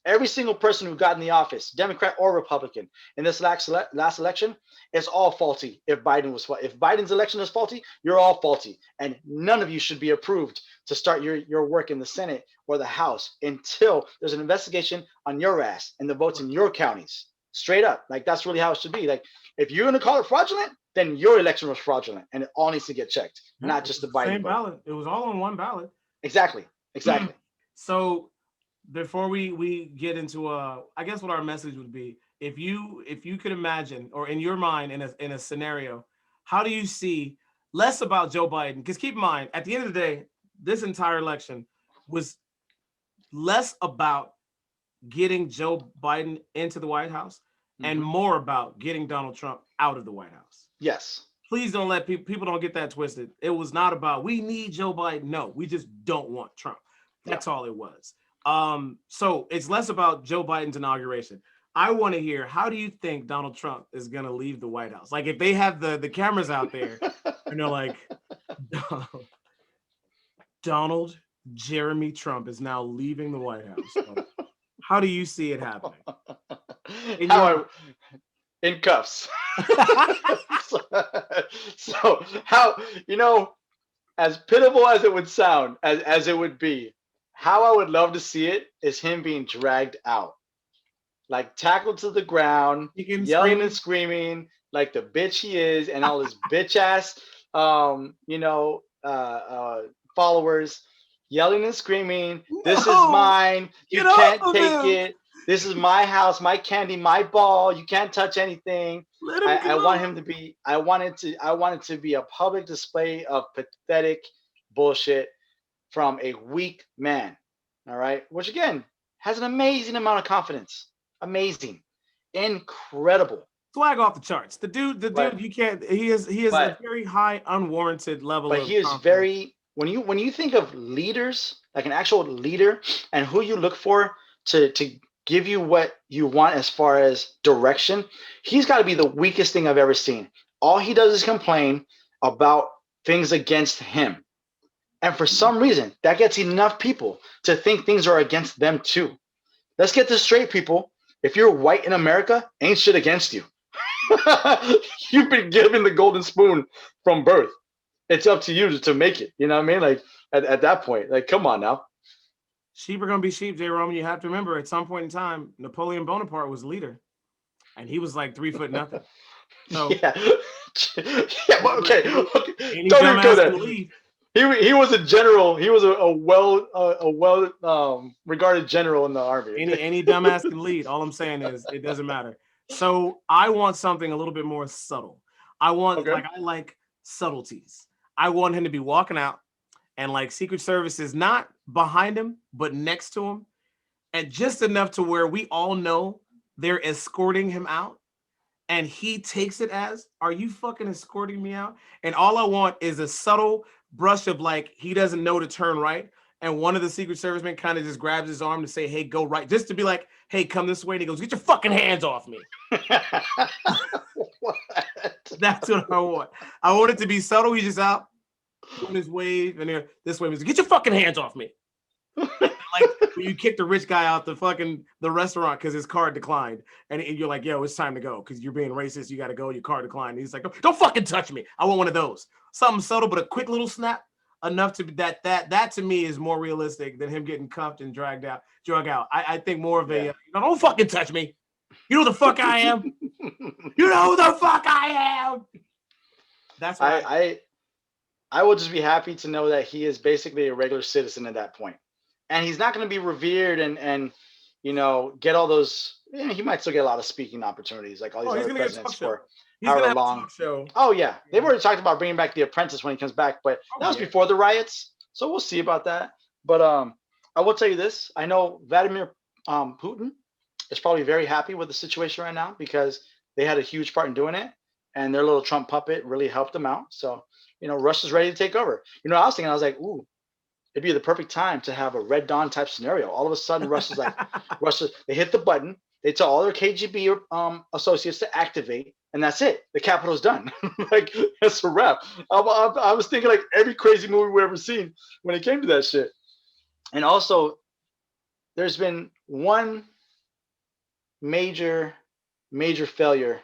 Every single person who got in the office, Democrat or Republican, in this last election, is all faulty. If Biden's election is faulty, you're all faulty, and none of you should be approved to start your work in the Senate or the House until there's an investigation on your ass and the votes in your counties. Straight up, like that's really how it should be. Like if you're gonna call it fraudulent, then your election was fraudulent, and it all needs to get checked, not just the Biden same vote. ballot. It was all on one ballot. Exactly. So before we get into I guess what our message would be, if you could imagine, or in your mind, in a scenario, how do you see less about Joe Biden? Because keep in mind, at the end of the day, this entire election was less about getting Joe Biden into the White House and more about getting Donald Trump out of the White House. Yes. Please don't let people don't get that twisted. It was not about we need Joe Biden. No, we just don't want Trump. That's all it was. So it's less about Joe Biden's inauguration. I want to hear, how do you think Donald Trump is going to leave the White House? Like if they have the cameras out there and they're like, Donald Jeremy Trump is now leaving the White House. So how do you see it happening? In cuffs. so how, you know, as pitiful as it would sound, as it would be, how I would love to see it is him being dragged out, like tackled to the ground, yelling and screaming like the bitch he is, and all his bitch ass, followers yelling and screaming. This is mine. You can't take it. This is my house, my candy, my ball. You can't touch anything. I want him to be. I want it to be a public display of pathetic bullshit from a weak man. All right, which again has an amazing amount of confidence. Amazing, incredible. Swag off the charts. The dude, you can't. He is a very high, unwarranted level. But he is very. When you think of leaders, like an actual leader, and who you look for to give you what you want as far as direction, he's got to be the weakest thing I've ever seen. All he does is complain about things against him. And for some reason, that gets enough people to think things are against them too. Let's get this straight, people. If you're white in America, ain't shit against you. You've been given the golden spoon from birth. It's up to you to make it. You know what I mean? Like at that point, like, come on now. Sheep are going to be sheep, J. Roman. You have to remember, at some point in time, Napoleon Bonaparte was leader, and he was like 3 foot nothing. So yeah, but okay. Don't even go there. He was a general. He was a well regarded general in the army. Any dumbass can lead. All I'm saying is it doesn't matter. So I want something a little bit more subtle. I like subtleties. I want him to be walking out, and like Secret Service is not behind him, but next to him, and just enough to where we all know they're escorting him out. And he takes it as, are you fucking escorting me out? And all I want is a subtle brush of like, he doesn't know to turn right. And one of the Secret Servicemen kind of just grabs his arm to say, hey, go right. Just to be like, hey, come this way. And he goes, get your fucking hands off me. What? That's what I want. I want it to be subtle. He's just out doing his wave. And this way, he's like, get your fucking hands off me. Like when you kick the rich guy out the restaurant because his card declined, and you're like, yo, it's time to go because you're being racist. You got to go. Your card declined. And he's like, don't fucking touch me. I want one of those. Something subtle, but a quick little snap enough to that to me is more realistic than him getting cuffed and drug out. I think more of a don't fucking touch me. You know who the fuck I am. You know who the fuck I am. That's why I will just be happy to know that he is basically a regular citizen at that point. And he's not going to be revered and get all those. He might still get a lot of speaking opportunities like all these other presidents for however long. Oh yeah, they've already talked about bringing back The Apprentice when he comes back, but that was before the riots, so we'll see about that. But I will tell you this: I know Vladimir Putin is probably very happy with the situation right now because they had a huge part in doing it, and their little Trump puppet really helped them out. So Russia's ready to take over. I was thinking, I was like, ooh. It'd be the perfect time to have a Red Dawn type scenario. All of a sudden, Russia's like, they hit the button. They tell all their KGB associates to activate, and that's it. The Capitol's done. Like, that's a wrap. I was thinking like every crazy movie we've ever seen when it came to that shit. And also, there's been one major failure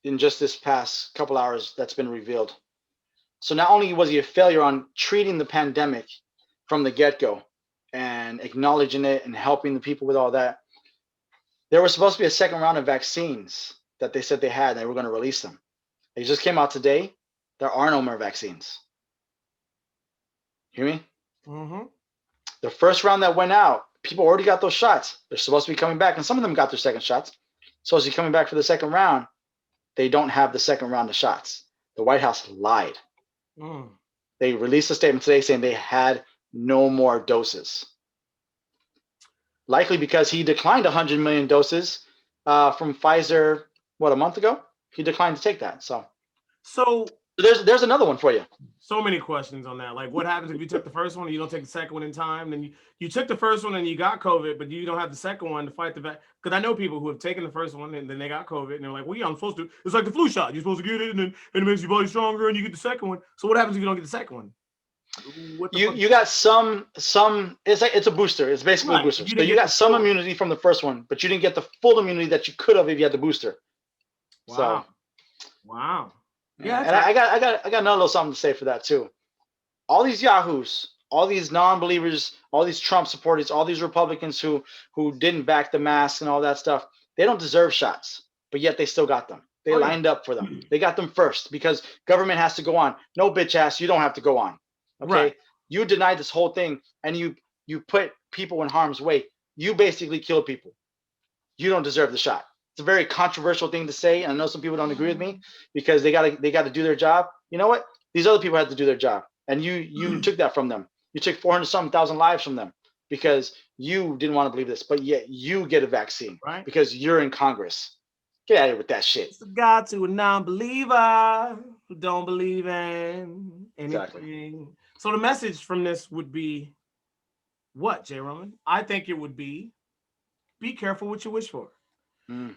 in just this past couple hours that's been revealed. So not only was he a failure on treating the pandemic from the get-go and acknowledging it and helping the people with all that, there was supposed to be a second round of vaccines that they said they had, and they were going to release them. They just came out today. There are no more vaccines. Hear me? Mm-hmm. The first round that went out, people already got those shots. They're supposed to be coming back, and some of them got their second shots. So as you're coming back for the second round, they don't have the second round of shots. The White House lied. They released a statement today saying they had no more doses. Likely because he declined 100 million doses from Pfizer, a month ago? He declined to take that. So there's another one for you. So many questions on that. Like, what happens if you took the first one and you don't take the second one in time? Then you took the first one and you got COVID, but you don't have the second one to fight the vaccine. Because I know people who have taken the first one and then they got COVID and they're like, well, yeah, I'm supposed to. It's like the flu shot. You're supposed to get it and it makes your body stronger and you get the second one. So what happens if you don't get the second one? You got some it's a booster. It's basically a booster. So you got some immunity from the first one, but you didn't get the full immunity that you could have if you had the booster. Wow. So, wow. Yeah, and I got another little something to say for that too. All these yahoos, all these non-believers, all these Trump supporters, all these Republicans who didn't back the mask and all that stuff, they don't deserve shots, but yet they still got them. They lined up for them. They got them first because government has to go on. No, bitch ass, you don't have to go on. Okay, right. You denied this whole thing, and you put people in harm's way. You basically killed people. You don't deserve the shot. It's a very controversial thing to say, and I know some people don't agree with me because they gotta do their job. You know what? These other people had to do their job, and you took that from them. You took 400-something thousand lives from them because you didn't want to believe this, but yet you get a vaccine because you're in Congress. Get out of here with that shit. It's a God to a non-believer who don't believe in anything. Exactly. So the message from this would be what, J. Roman? I think it would be careful what you wish for.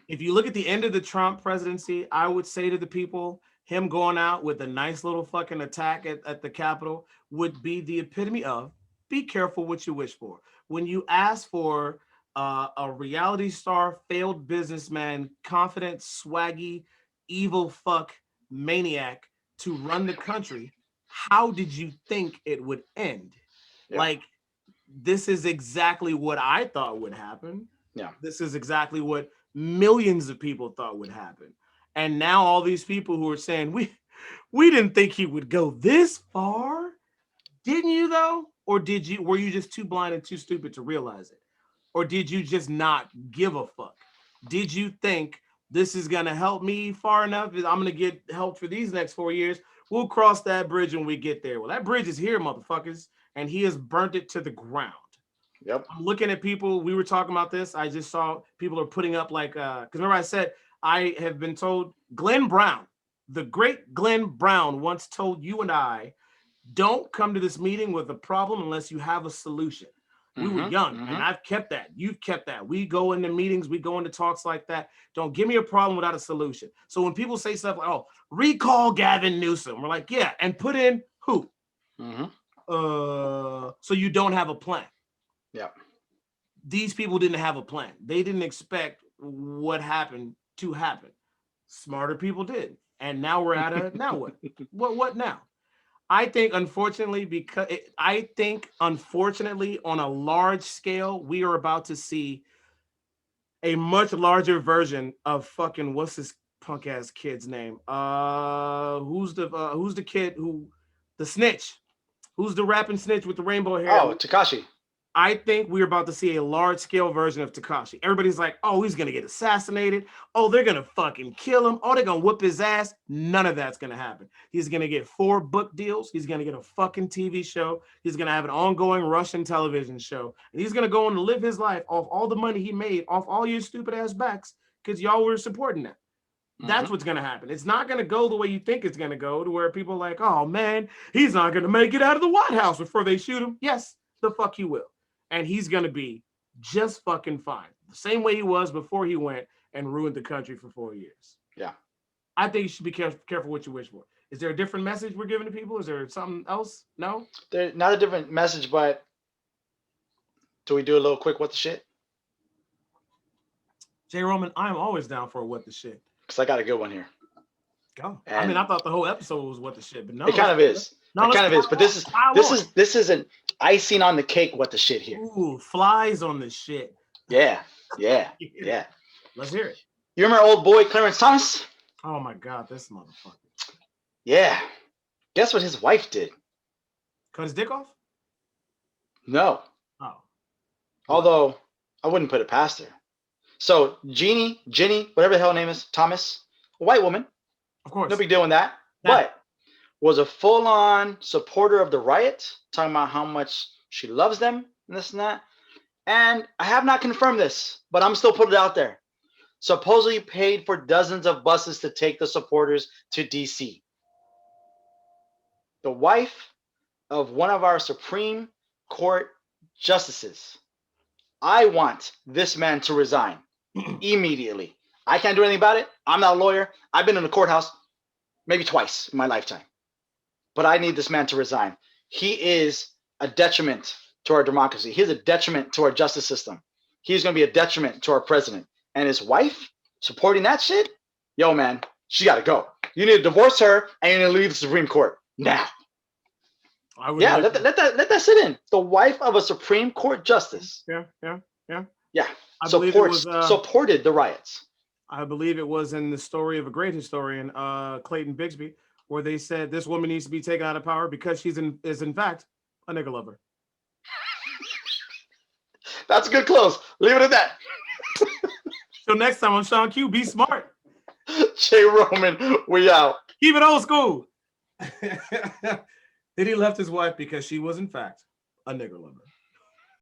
If you look at the end of the Trump presidency, I would say to the people, him going out with a nice little fucking attack at the Capitol would be the epitome of be careful what you wish for. When you ask for a reality star, failed businessman, confident, swaggy, evil fuck maniac to run the country, how did you think it would end? Yeah. Like, this is exactly what I thought would happen. Yeah. This is exactly what millions of people thought would happen. And now all these people who are saying, we didn't think he would go this far. Didn't you though? Or were you just too blind and too stupid to realize it? Or did you just not give a fuck? Did you think this is going to help me far enough? I'm going to get help for these next 4 years. We'll cross that bridge when we get there. Well, that bridge is here, motherfuckers. and he has burnt it to the ground. Yep. I'm looking at people. We were talking about this. I just saw people are putting up like, because remember I said I have been told Glenn Brown, the great Glenn Brown, once told you and I, don't come to this meeting with a problem unless you have a solution. We were young, and I've kept that. You've kept that. We go into meetings, we go into talks like that. Don't give me a problem without a solution. So when people say stuff like, "Oh, recall Gavin Newsom," we're like, "Yeah," and put in who? So you don't have a plan. Yeah. These people didn't have a plan. They didn't expect what happened to happen. Smarter people did, and now we're at a now what? What now? I think, unfortunately, on a large scale, we are about to see a much larger version of fucking what's this punk ass kid's name? Who's the kid the snitch? Who's the rapping snitch with the rainbow hair? Oh, Tekashi. I think we're about to see a large scale version of Tekashi. Everybody's like, oh, he's gonna get assassinated. Oh, they're gonna fucking kill him. Oh, they're gonna whoop his ass. None of that's gonna happen. He's gonna get 4 book deals. He's gonna get a fucking TV show. He's gonna have an ongoing Russian television show. And he's gonna go on to live his life off all the money he made off all your stupid ass backs because y'all were supporting that. That's what's gonna happen. It's not gonna go the way you think it's gonna go, to where people are like, oh man, he's not gonna make it out of the White House before they shoot him. Yes, the fuck he will. And he's going to be just fucking fine. The same way he was before he went and ruined the country for 4 years. Yeah. I think you should be careful what you wish for. Is there a different message we're giving to people? Is there something else? No? There's not a different message, but do we do a little quick what the shit? Jay Roman, I am always down for a what the shit. Because I got a good one here. Go. I mean, I thought the whole episode was what the shit, but no. It kind of is. No, it kind of is. But this isn't icing on the cake what the shit here. Ooh, flies on the shit. Yeah. Let's hear it. You remember old boy Clarence Thomas? Oh my God, this motherfucker. Yeah. Guess what his wife did? Cut his dick off? No. Oh. Although I wouldn't put it past her. So Jenny, whatever the hell her name is, Thomas, a white woman. Of course. No big deal in that. Yeah. But was a full-on supporter of the riot, talking about how much she loves them and this and that. And I have not confirmed this, but I'm still putting it out there. Supposedly paid for dozens of buses to take the supporters to D.C. The wife of one of our Supreme Court justices. I want this man to resign immediately. I can't do anything about it. I'm not a lawyer. I've been in the courthouse maybe twice in my lifetime. But I need this man to resign. He is a detriment to our democracy. He's a detriment to our justice system. He's going to be a detriment to our president. And his wife supporting that shit? Yo, man, she got to go. You need to divorce her and you need to leave the Supreme Court now. Let that sit in. The wife of a Supreme Court justice. Yeah. Supported the riots. I believe it was in the story of a great historian, Clayton Bigsby, where they said this woman needs to be taken out of power because she's in fact a nigger lover. That's a good close. Leave it at that. Till next time, I'm Shaun Q. Be smart. Jay Roman, we out. Keep it old school. Then he left his wife because she was in fact a nigger lover.